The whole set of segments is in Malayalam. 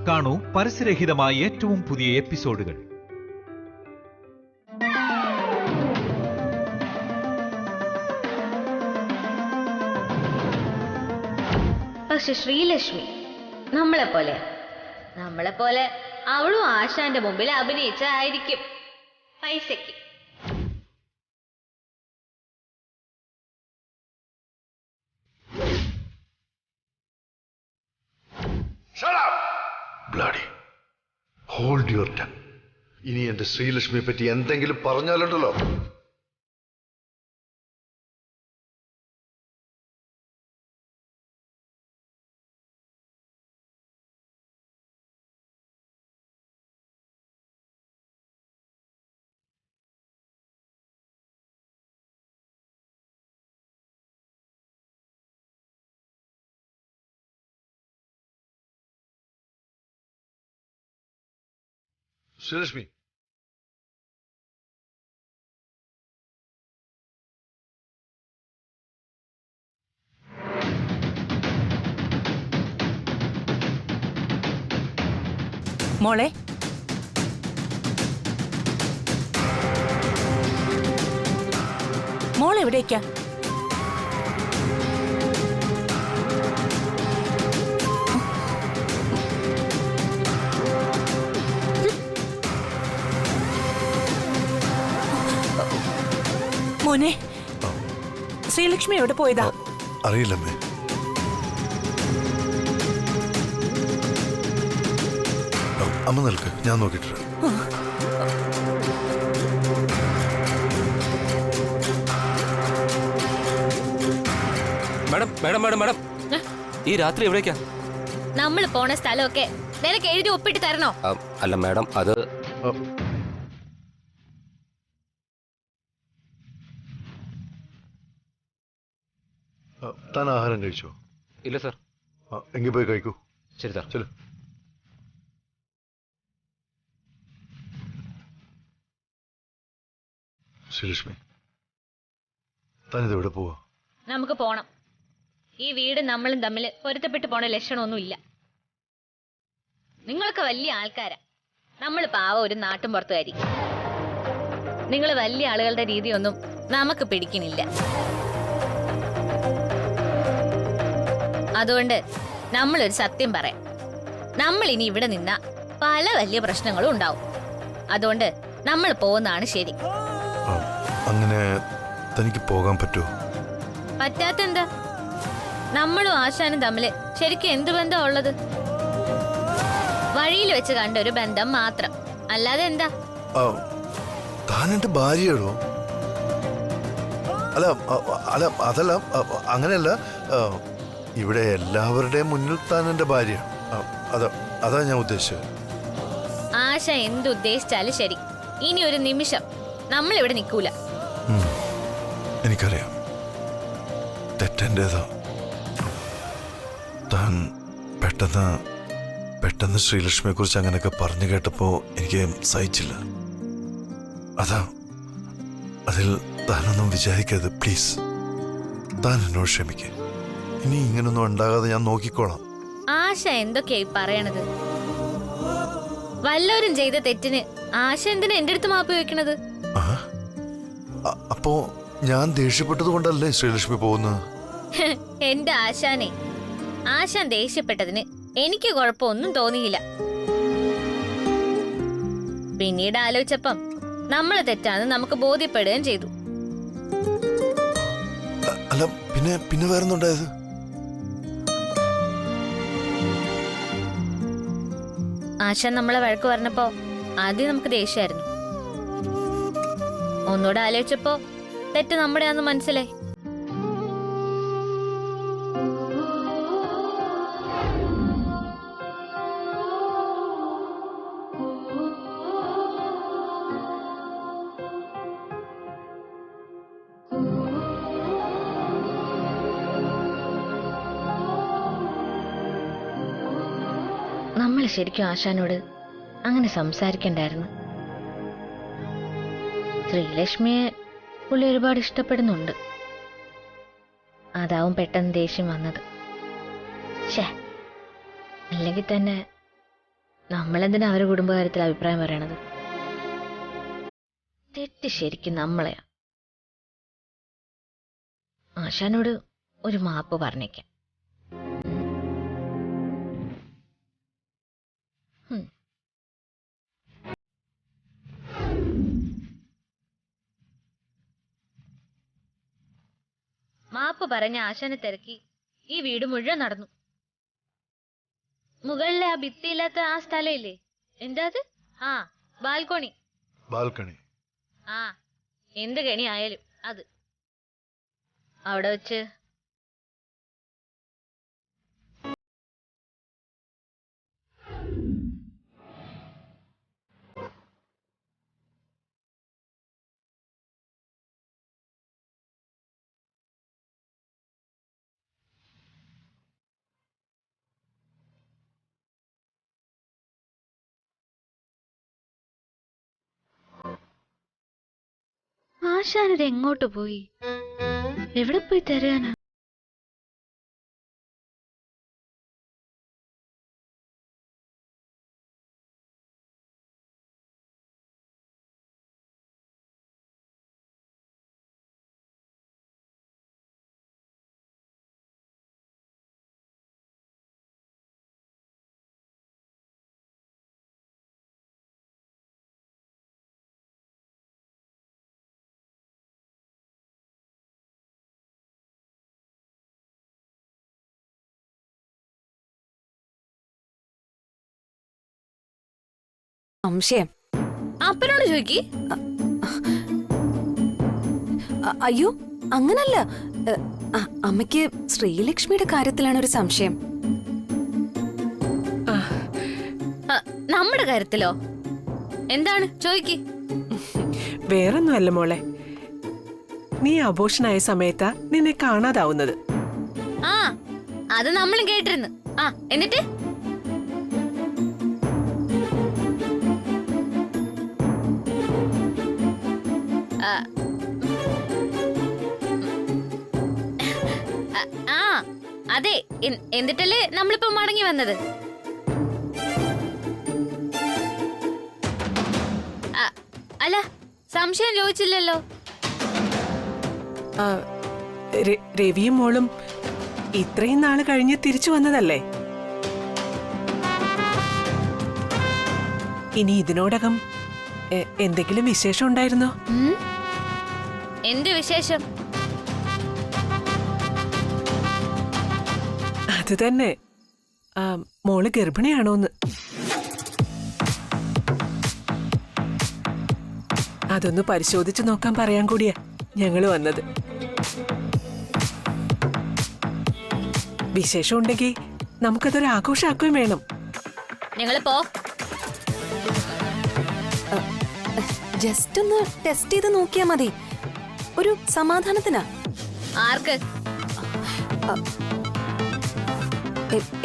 കാണൂ പരസ്യരഹിതമായ ഏറ്റവും പുതിയ എപ്പിസോഡുകൾ. പക്ഷെ ശ്രീലക്ഷ്മി നമ്മളെ പോലെ അവളും ആശാന്റെ മുമ്പിൽ അഭിനയിച്ചായിരിക്കും പൈസക്ക്. Hold your tongue. ഇനി എന്റെ ശ്രീലക്ഷ്മിയെ പറ്റി എന്തെങ്കിലും പറഞ്ഞാലുണ്ടല്ലോ ശ്രീലക്ഷ്മി. മോളെ, മോളെവിടേക്കാ? മോനെ, ശ്രീലക്ഷ്മി എവിടെ പോയതാ? അറിയില്ലമ്മേ. അമ്മ നിൽക്ക്, ഞാൻ നോക്കിട്ട്. മാഡം മാഡം മാഡം മാഡം, ഈ രാത്രി എവിടേക്കാ? നമ്മൾ പോണ സ്ഥലമൊക്കെ നിനക്ക് എഴുതി ഒപ്പിട്ട് തരണോ? അല്ല മാഡം, അത് താൻ ആഹാരം കഴിച്ചോ? ഇല്ല സാർ. എങ്കിൽ പോയി കഴിക്കൂ. ശരി സാർ. ചെല്ലു. ശ്രീലക്ഷ്മി, താനിത് എവിടെ പോവാ? നമുക്ക് പോണം. ഈ വീട് നമ്മളും തമ്മിൽ പൊരുത്തപ്പെട്ട് പോണ ലക്ഷണമൊന്നുമില്ല. നിങ്ങളൊക്കെ വലിയ ആൾക്കാരാ, നമ്മൾ പാവ ഒരു നാട്ടും പുറത്തുകാരി. നിങ്ങൾ വലിയ ആളുകളുടെ രീതിയൊന്നും നമുക്ക് പിടിക്കണില്ല. അതുകൊണ്ട് നമ്മളൊരു സത്യം പറയാം. നമ്മൾ ഇനി ഇവിടെ നിന്നാ പല വലിയ പ്രശ്നങ്ങളും ഉണ്ടാവും. അതുകൊണ്ട് നമ്മൾ പോകുന്നതാണ് ശരി. അങ്ങനെ തനിക്ക് പോകാൻ പറ്റുമോ? പറ്റാത്തെന്താ? നമ്മളും ആശാനും തമ്മിൽ ശരിക്കും എന്ത് ബന്ധം ഉള്ളത്? വഴിയിൽ വെച്ച് കണ്ട ഒരു ബന്ധം മാത്രം, അല്ലാതെ എന്താ? താൻ എന്റെ ഭാര്യയാണോ? അല്ല അല്ല അതല്ല, അങ്ങനെയല്ല. ഇവിടെ എല്ലാവരുടെയും മുന്നിൽ താൻ എന്റെ ഭാര്യ. അതാ ഞാൻ ഉദ്ദേശിച്ചത്. ആശ എന്തുദ്ദേശിച്ചാലും ശരി, ഇനി ഒരു നിമിഷം നമ്മൾ ഇവിടെ നിൽക്കൂല. എനിക്കറിയാം, തെറ്റെന്റേതാ. താൻ പെട്ടെന്ന് ശ്രീലക്ഷ്മിയെ കുറിച്ച് അങ്ങനെയൊക്കെ പറഞ്ഞു കേട്ടപ്പോ എനിക്ക് സഹിച്ചില്ല. അതിൽ താനൊന്നും വിചാരിക്കരുത് പ്ലീസ്. താൻ എന്നോട് ക്ഷമിക്കേ. ഇനി ഇങ്ങനൊന്നും ഉണ്ടാകാതെ ഞാൻ നോക്കിക്കോളാം. ആശ എന്തൊക്കെയായി പറയണത്? വല്ലവരും ചെയ്ത തെറ്റിന് ആശ എന്തിനാ എന്റെ അടുത്ത് മാപ്പ് വെക്കണത്? അപ്പോ ഞാൻ ദേഷ്യപ്പെട്ടത് കൊണ്ടല്ലേ ശ്രീലക്ഷ്മി പോകുന്നത്? എന്റെ ആശാനെ, ആശാൻ ദേഷ്യപ്പെട്ടതിന് എനിക്ക് കുഴപ്പമൊന്നും തോന്നിയില്ല. പിന്നീട് ആലോചിച്ചപ്പം നമ്മള് തെറ്റാന്ന് നമുക്ക് ബോധ്യപ്പെടുകയും ചെയ്തു. അല്ല പിന്നെ വേറെന്നുണ്ടായത്? ആശാൻ നമ്മളെ വഴക്ക് പറഞ്ഞപ്പോ ആദ്യം നമുക്ക് ദേഷ്യമായിരുന്നു. ഒന്നുകൂടെ ആലോചിച്ചപ്പോ തെറ്റ് നമ്മുടെയാന്ന് മനസ്സിലായി. നമ്മൾ ശരിക്കും ആശാനോട് അങ്ങനെ സംസാരിക്കണ്ടായിരുന്നു. ശ്രീലക്ഷ്മിയെ പുള്ളി ഒരുപാട് ഇഷ്ടപ്പെടുന്നുണ്ട്. അതാവും പെട്ടെന്ന് ദേഷ്യം വന്നത്. അല്ലെങ്കിൽ തന്നെ നമ്മളെന്തിനാ അവരുടെ കുടുംബകാര്യത്തിൽ അഭിപ്രായം പറയണത്? തെറ്റ് ശരിക്കും നമ്മളെയാ. ആശാനോട് ഒരു മാപ്പ് പറഞ്ഞേക്കാം. മാപ്പ് പറഞ്ഞ ആശാനെ തിരക്കി ഈ വീട് മുഴുവൻ നടന്നു. മുകളിലെ ആ ഭിത്തിയില്ലാത്ത ആ സ്ഥലമില്ലേ, എന്താ അത്? ആ, ബാൽക്കോണി. ബാൽക്കണി. ആ, എന്ത് കണി ആയാലും അത് അവിടെ വെച്ച് ആശാനത് എങ്ങോട്ട് പോയി? എവിടെ പോയി തരാനാ? സംശയം അപ്പനോട് ചോദിക്കി. അയ്യോ അങ്ങനല്ല. അമ്മയ്ക്ക് ശ്രീലക്ഷ്മിയുടെ കാര്യത്തിലാണ് ഒരു സംശയം. നമ്മുടെ കാര്യത്തിലോ? എന്താണ് ചോദിക്കി? വേറൊന്നുമല്ല മോളെ, നീ അബോഷനായ സമയത്താ നിന്നെ കാണാതാവുന്നത്. ആ, അത് നമ്മളും കേട്ടിരുന്നു. ആ, എന്നിട്ട് അതെ, എന്നിട്ടല്ലേ നമ്മളിപ്പോ മടങ്ങി വന്നത്. അല്ല, സംശയം ചോദിച്ചില്ലല്ലോ. രവിയും മോളും ഇത്രയും നാള് കഴിഞ്ഞ് തിരിച്ചു വന്നതല്ലേ? ഇനി ഇതിനോടകം എന്തെങ്കിലും വിശേഷം ഉണ്ടായിരുന്നോ? എന്ത് വിശേഷം? അത് തന്നെ, മോള് ഗർഭിണിയാണോന്ന്. അതൊന്ന് പരിശോധിച്ചു നോക്കാൻ പറയാൻ കൂടിയാ ഞങ്ങള് വന്നത്. വിശേഷം ഉണ്ടെങ്കിൽ നമുക്കതൊരു ആഘോഷാക്കുകയും വേണം. നിങ്ങള് പോ. ജസ്റ്റ് ഒന്ന് ടെസ്റ്റ് ചെയ്ത് നോക്കിയാ മതി, ഒരു സമാധാനത്തിനാ. ആർക്ക്?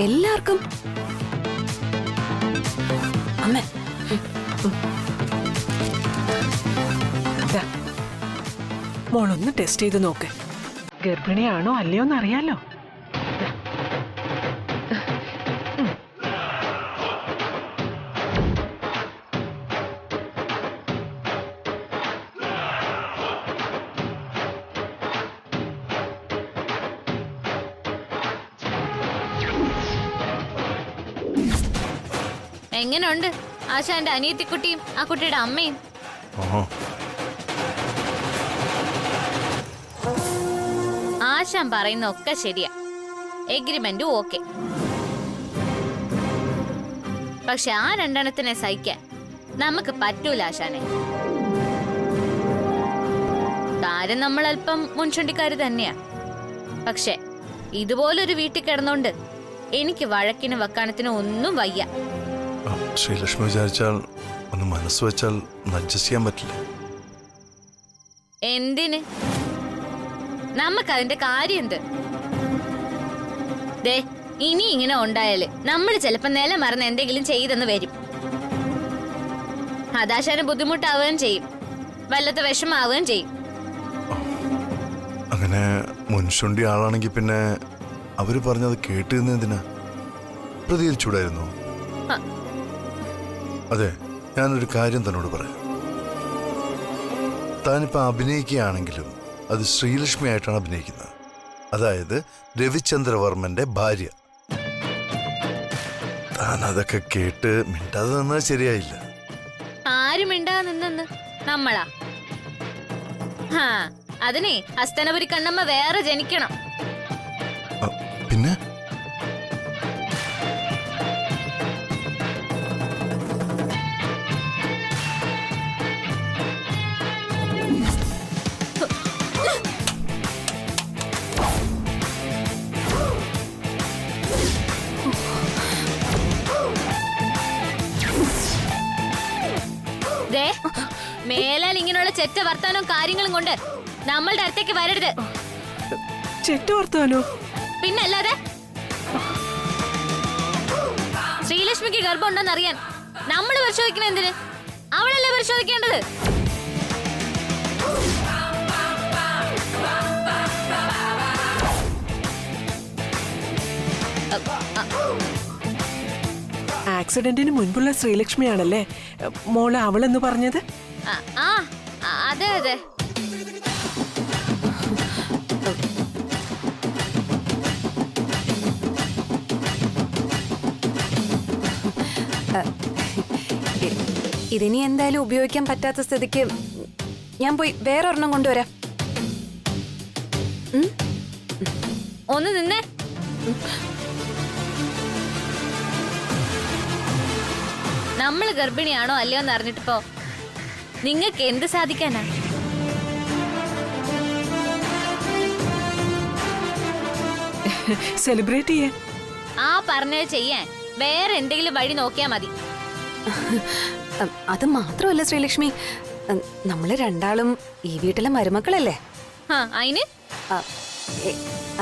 എല്ലാവർക്കും. അമ്മ മോളൊന്ന് ടെസ്റ്റ് ചെയ്ത് നോക്ക്, ഗർഭിണിയാണോ അല്ലയോ എന്നറിയാലോ. എങ്ങനെയുണ്ട് ആശാന്റെ അനിയത്തിക്കുട്ടിയും ആ കുട്ടിയുടെ അമ്മയും? ആശാൻ പറയുന്ന ഒക്കെ ശരിയാ, എഗ്രിമെന്റും ഓക്കെ. പക്ഷെ ആ രണ്ടെണ്ണത്തിനെ സഹിക്കാൻ നമുക്ക് പറ്റൂല ആശാനെ. കാര്യം നമ്മൾ അല്പം മുൻചുണ്ടിക്കാര് തന്നെയാ. പക്ഷെ ഇതുപോലൊരു വീട്ടിൽ കിടന്നോണ്ട് എനിക്ക് വഴക്കിനും വക്കാണത്തിനും ഒന്നും വയ്യ. ശ്രീലക്ഷ്മി വിചാരിച്ചാൽ ഒന്ന് മനസ്സ് വെച്ചാൽ അഡ്ജസ്റ്റ് ചെയ്യാൻ പറ്റില്ല. എന്തിന്? നമുക്കതിന്റെ കാര്യം എന്ത്? ദേ, ഇനി ഇങ്ങനെ ഉണ്ടായാല് നമ്മൾ ചിലപ്പോ നില മറന്ന് എന്തെങ്കിലും ചെയ്തെന്ന് വരും. ഹതാശാന് ബുദ്ധിമുട്ടാവുകയും ചെയ്യും, വല്ലത്തെ വിഷമാവുകയും ചെയ്യും. അങ്ങനെ മുൻഷുണ്ടി ആളാണെങ്കിൽ പിന്നെ അവര് പറഞ്ഞത് കേട്ട് എന്തിനാ? പ്രതികരിച്ചൂടായിരുന്നോ? അതെ, ഞാനൊരു കാര്യം തന്നോട് പറയാം. താനിപ്പോൾ അഭിനയിക്കുകയാണെങ്കിലും അത് ശ്രീലക്ഷ്മി ആയിട്ടാണ് അഭിനയിക്കുന്നത്. അതായത് രവിചന്ദ്രവർമ്മന്റെ ഭാര്യ. താൻ അതൊക്കെ കേട്ട് മിണ്ടാതെ നിന്നത് ശരിയായില്ല. ആരും മിണ്ടാതെ നിന്നെന്ന് നമ്മളാ? ഹാ, അതിനെ ഹസ്തനപുരി കണ്ണമ്മ വേറെ ജനിക്കണം. പിന്നെ ദേ, മേലാൽ ഇങ്ങനെയുള്ള ചെറ്റ വർത്താനവും കാര്യങ്ങളും കൊണ്ട് നമ്മളുടെ അടുത്തേക്ക് വരരുത്. ചെറ്റ വർത്താനോ? പിന്നല്ലാതെ ശ്രീലക്ഷ്മിക്ക് ഗർഭം ഉണ്ടോന്ന് അറിയാൻ നമ്മൾ പരിശോധിക്കണ എന്തിന്? അവളല്ലേ പരിശോധിക്കേണ്ടത്? ആക്സിഡന്റിന് മുൻപുള്ള ശ്രീലക്ഷ്മിയാണല്ലേ മോള് അവളെന്ന് പറഞ്ഞത്? അതെ അതെ. ഇതിനി എന്തായാലും ഉപയോഗിക്കാൻ പറ്റാത്ത സ്ഥിതിക്ക് ഞാൻ പോയി വേറൊരെണ്ണം കൊണ്ടുവരാം. ഒന്ന് നിന്നേ. നമ്മൾ ഗർഭിണിയാണോ അല്ലയോ എന്ന് അറിഞ്ഞിട്ടിപ്പോ നിങ്ങൾക്ക് എന്ത് സാധിക്കാനാ? സെലിബ്രേറ്റ് ചെയ്യാൻ ആ പറഞ്ഞത് ചെയ്യാൻ വേറെ എന്തെങ്കിലും വഴി നോക്കിയാ മതി. അത് മാത്രമല്ല ശ്രീലക്ഷ്മി, നമ്മള് രണ്ടാളും ഈ വീട്ടിലെ മരുമക്കളല്ലേ? അയിന്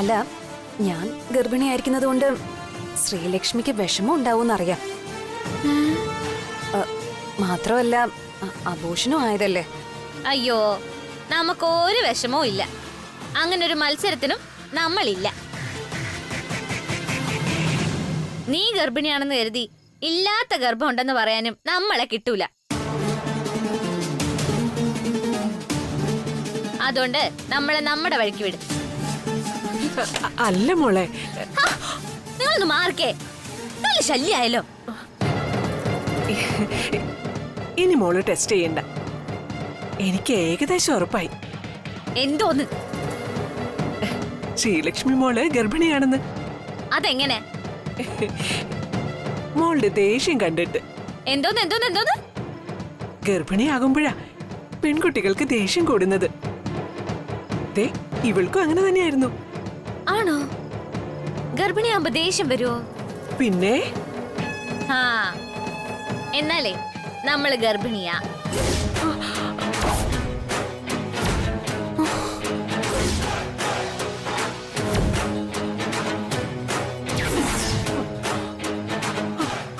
അല്ല, ഞാൻ ഗർഭിണിയായിരിക്കുന്നത് കൊണ്ട് ശ്രീലക്ഷ്മിക്ക് വിഷമം ഉണ്ടാവുമെന്നറിയാം. മാത്രമല്ല അബോഷനും ആയതല്ലേ. അയ്യോ, നമുക്കൊരു വിഷമവും ഇല്ല. അങ്ങനെ ഒരു മത്സരത്തിനും നമ്മളില്ല. നീ ഗർഭിണിയാണെന്ന് കരുതി ഇല്ലാത്ത ഗർഭം ഉണ്ടെന്ന് പറയാനും നമ്മളെ കിട്ടൂല. അതുകൊണ്ട് നമ്മളെ നമ്മുടെ വഴിക്ക് വിടും. അല്ല മോളെ, നിങ്ങളൊന്ന് മാർക്കേ, നല്ല ശല്യായല്ലോ. ഇനി മോള് ടെസ്റ്റ് ചെയ്യണ്ട. എനിക്ക് ഏകദേശം ഉറപ്പായി. എന്തോന്ന്? ശ്രീലക്ഷ്മി മോള് ഗർഭിണിയാണെന്ന്. അതെങ്ങനെ? മോളുടെ ദേഷ്യം കണ്ടിട്ട്. എന്തോന്ന് എന്തോന്ന് എന്തോന്ന്? ഗർഭിണിയാകുമ്പോഴാ പെൺകുട്ടികൾക്ക് ദേഷ്യം കൂടുന്നത്. ദേ, ഇവൾക്കും അങ്ങനെ തന്നെയായിരുന്നു. ആണോ? ഗർഭിണിയാകുമ്പോ ദേഷ്യം വരുമോ? പിന്നെ എന്നാലേ നമ്മള് ഗർഭിണിയാ.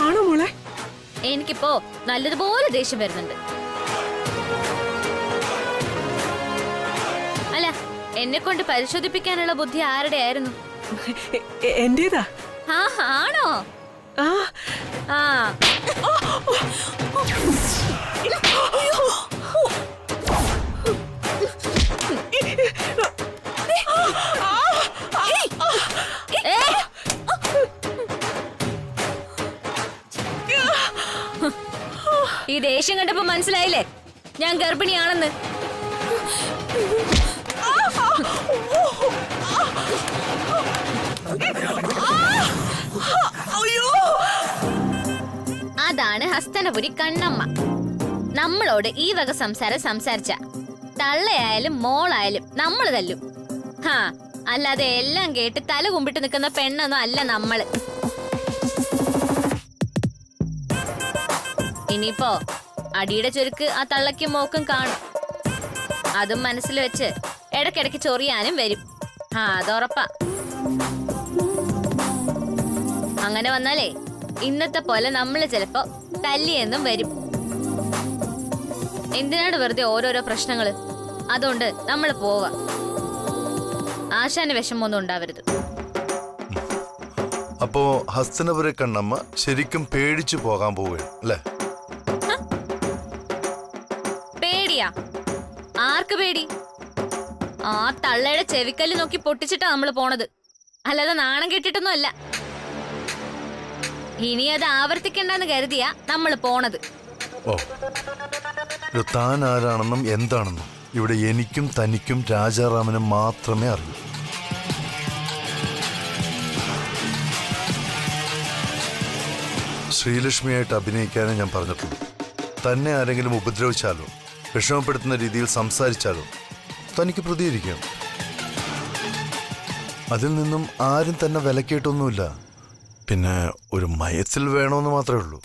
ആണോ മോളെ? എനിക്കിപ്പോ നല്ലതുപോലെ ദേഷ്യം വരുന്നുണ്ട്. അല്ല, എന്നെ കൊണ്ട് പരിശോധിപ്പിക്കാനുള്ള ബുദ്ധി ആരുടെ ആയിരുന്നു? എന്റേതാ. ആണോ? ആ ആ ഈ ദേഷ്യം കണ്ടപ്പോ മനസ്സിലായില്ലേ ഞാൻ ഗർഭിണിയാണെന്ന്? അതാണ് ഹസ്തനപുരി കണ്ണമ്മ. നമ്മളോട് ഈ വക സംസാരം സംസാരിച്ച തള്ളയായാലും മോളായാലും നമ്മൾ തല്ലും. അല്ലാതെ എല്ലാം കേട്ട് തല കുമ്പിട്ട് നിൽക്കുന്ന പെണ്ണൊന്നും അല്ല നമ്മള്. ഇനിയിപ്പോ അടിയുടെ ചുരുക്ക് ആ തള്ളയ്ക്കും മോക്കും കാണും. അതും മനസ്സിൽ വെച്ച് ഇടയ്ക്കിടയ്ക്ക് ചൊറിയാനും വരും. അതുറപ്പാ. അങ്ങനെ വന്നാലേ ഇന്നത്തെ പോലെ നമ്മള് ചിലപ്പോ തല്ലിയെന്നും വരും. എന്തിനാണ് വെറുതെ ഓരോരോ പ്രശ്നങ്ങള്? അതുകൊണ്ട് നമ്മൾ പോവാ. ആശാന് വിഷമൊന്നും ഉണ്ടാവരുത്. അപ്പോ ഹസ്തനപുര കണ്ണമ്മ ശരിക്കും പേടിച്ചു പോകാൻ പോവുകയാണ് അല്ലേ? പേടിയാ? ആർക്ക് പേടി? ആ തള്ളയുടെ ചെവിക്കല്ല് നോക്കി പൊട്ടിച്ചിട്ടാ നമ്മള് പോണത്, അല്ലാതെ നാണം കെട്ടിട്ടൊന്നും അല്ല. ഇനി അത് ആവർത്തിക്കണ്ടെന്ന് കരുതിയാ നമ്മള് പോണത്. ഓ, ഇത് താൻ ആരാണെന്നും എന്താണെന്നും ഇവിടെ എനിക്കും തനിക്കും രാജാറാമനും മാത്രമേ അറിയൂ. ശ്രീലക്ഷ്മിയായിട്ട് അഭിനയിക്കാനേ ഞാൻ പറഞ്ഞിട്ടുള്ളൂ. തന്നെ ആരെങ്കിലും ഉപദ്രവിച്ചാലോ വിഷമപ്പെടുത്തുന്ന രീതിയിൽ സംസാരിച്ചാലോ തനിക്ക് പ്രതികരിക്കാം. അതിൽ നിന്നും ആരും തന്നെ വിലക്കിയിട്ടൊന്നുമില്ല. പിന്നെ ഒരു മയത്തിൽ വേണമെന്ന് മാത്രമേ ഉള്ളൂ.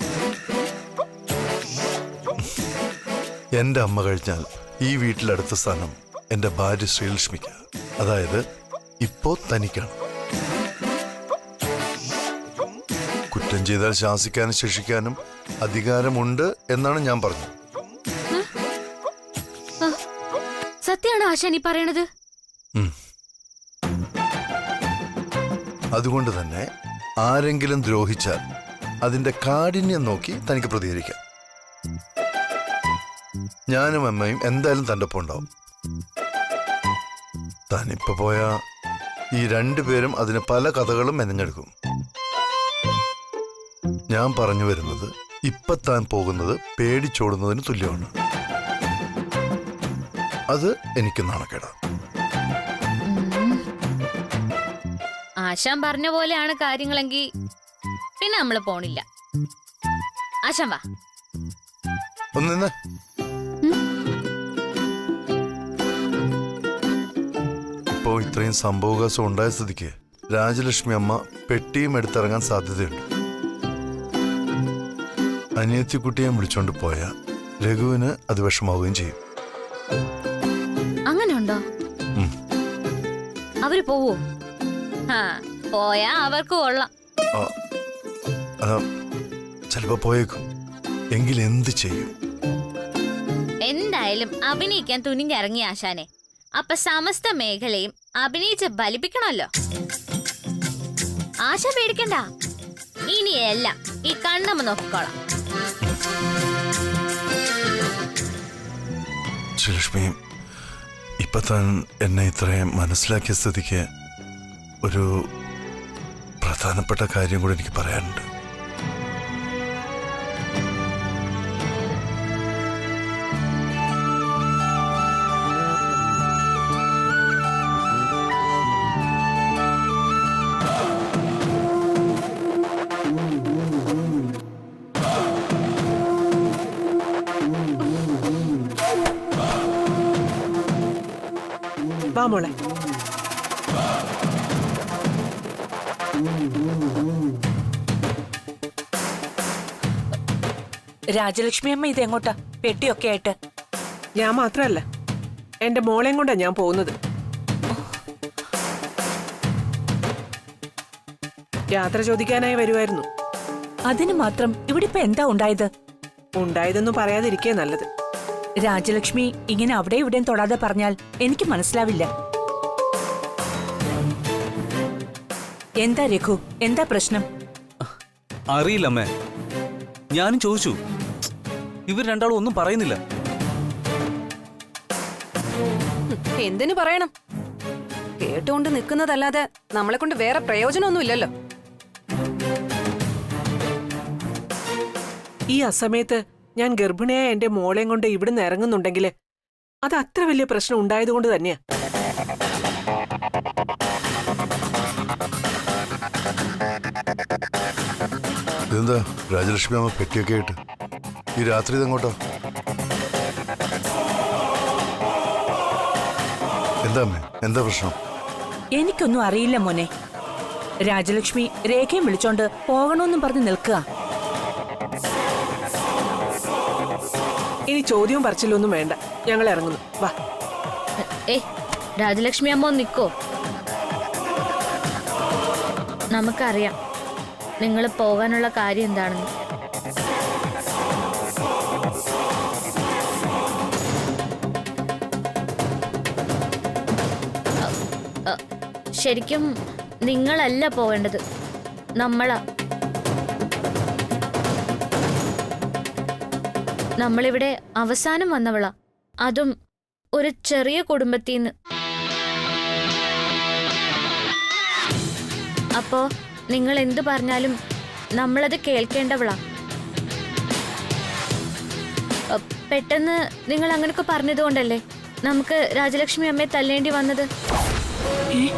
എൻ്റെ അമ്മ കഴിഞ്ഞാൽ ഈ വീട്ടിലടുത്ത സ്ഥാനം എൻ്റെ ഭാര്യ ശ്രീലക്ഷ്മിക്ക്, അതായത് ഇപ്പോ തനിക്കാണ്. കുറ്റം ചെയ്താൽ ശാസിക്കാനും ശിക്ഷിക്കാനും അധികാരമുണ്ട് എന്നാണ് ഞാൻ പറഞ്ഞത്. സത്യമാണോ ആശാൻ ഈ പറയണത്? അതുകൊണ്ട് തന്നെ ആരെങ്കിലും ദ്രോഹിച്ചാൽ അതിന്റെ കാഠിന്യം നോക്കി തനിക്ക് പ്രതികരിക്കാം. ഞാനും അമ്മയും എന്തായാലും തൻ്റെ ഒപ്പം ഉണ്ടാവും. താനിപ്പോ പോയാ ഈ രണ്ടുപേരും അതിന് പല കഥകളും മെനഞ്ഞെടുക്കും. ഞാൻ പറഞ്ഞു വരുന്നത് ഇപ്പൊ താൻ പോകുന്നത് പേടിച്ചോടുന്നതിന് തുല്യമാണ്. അത് എനിക്ക് നാണക്കേടാ. ആശാൻ പറഞ്ഞ പോലെയാണ് കാര്യങ്ങളെങ്കിൽ പിന്നെ നമ്മള് പോണില്ല. ആശാൻ വാ. ഒന്ന് നിന്ന്. ഇപ്പോ ഇത്രയും സംഭവകാശം ഉണ്ടായ സ്ഥിതിക്ക് രാജലക്ഷ്മി അമ്മ പെട്ടിയും എടുത്തിറങ്ങാൻ സാധ്യതയുണ്ട്. അനിയത്തിക്കുട്ടിയെ വിളിച്ചോണ്ട് പോയ രഘുവിന് അത് വിഷമാവുകയും ചെയ്യും. അങ്ങനെയുണ്ടോ? അവര് പോവോ? പോയാ അവർക്ക് കൊള്ളാം. ചിലപ്പോ പോയേക്കും. എങ്കിൽ എന്ത് ചെയ്യും? എന്തായാലും അഭിനയിക്കാൻ തുനിഞ്ഞിറങ്ങിയ ആശാനെ അപ്പൊ സമസ്ത മേഖലയും അഭിനയിച്ച് ബലിപ്പിക്കണമല്ലോ. ആശ പേടിക്കണ്ട, ഇനിയെല്ലാം ഈ കണ്ണമ്മ നോക്കിക്കോളാം. ശ്രീലക്ഷ്മി, ഇപ്പൊ താൻ എന്നെ ഇത്രയും മനസ്സിലാക്കിയ സ്ഥിതിക്ക് ഒരു പ്രധാനപ്പെട്ട കാര്യം കൂടെ എനിക്ക് പറയാനുണ്ട്. വാ മോളെ. രാജലക്ഷ്മി അമ്മ ഇതെങ്ങോട്ടാ പെട്ടിയൊക്കെ ആയിട്ട്? ഞാൻ മാത്രമല്ല, എന്റെ മോളെയും കൊണ്ടാ ഞാൻ പോകുന്നത്. യാത്ര ചോദിക്കാനായി വരുമായിരുന്നു. അതിന് മാത്രം ഇവിടെ ഇപ്പൊ എന്താ ഉണ്ടായത്? ഉണ്ടായതൊന്നും പറയാതിരിക്കേ നല്ലത്. രാജലക്ഷ്മി ഇങ്ങനെ അവിടെ ഇവിടെയും തൊടാതെ പറഞ്ഞാൽ എനിക്ക് മനസ്സിലാവില്ല. എന്താ രഘു, എന്താ പ്രശ്നം? അറിയില്ലമ്മേ, ഞാനും ചോദിച്ചു. ഇവർ രണ്ടാളും ഒന്നും പറയുന്നില്ല. എന്തിനു പറയണം? കേട്ടുകൊണ്ട് നിൽക്കുന്നതല്ലാതെ നമ്മളെ കൊണ്ട് വേറെ പ്രയോജനമൊന്നുമില്ലല്ലോ. ഈ അസമയത്ത് ഞാൻ ഗർഭിണിയായ എന്റെ മോളെയും കൊണ്ട് ഇവിടുന്ന് ഇറങ്ങുന്നുണ്ടെങ്കിൽ അത് അത്ര വലിയ പ്രശ്നം ഉണ്ടായതുകൊണ്ട് തന്നെയാ. ഇതെന്താ രാജലക്ഷ്മി അമ്മ പെട്ടിയൊക്കെ ആയിട്ട് ഈ രാത്രി ഇതെങ്ങോട്ടോ? എന്താ അമ്മേ, എന്താ പ്രശ്നം? എനിക്കൊന്നും അറിയില്ല മോനെ. രാജലക്ഷ്മി രേഖയും വിളിച്ചോണ്ട് പോകണമെന്നും പറഞ്ഞ് നിൽക്കുക. ഇനി ചോദ്യവും പറച്ചിലൊന്നും വേണ്ട, ഞങ്ങൾ ഇറങ്ങുന്നു. വാ. രാജലക്ഷ്മി അമ്മ ഒന്ന് നിക്കോ. നമുക്കറിയാം നിങ്ങൾ പോകാനുള്ള കാര്യം എന്താണെന്ന്. ശരിക്കും നിങ്ങളല്ല പോകേണ്ടത്, നമ്മളാ. നമ്മളിവിടെ അവസാനം വന്നവളാ. അതും ഒരു ചെറിയ കുടുംബത്തിന്ന്. അപ്പോ നിങ്ങൾ എന്തു പറഞ്ഞാലും നമ്മളത് കേൾക്കേണ്ടവളാ. പെട്ടെന്ന് നിങ്ങൾ അങ്ങനൊക്കെ പറഞ്ഞതുകൊണ്ടല്ലേ നമുക്ക് രാജലക്ഷ്മി അമ്മയെ തല്ലേണ്ടി വന്നത്. ഏ?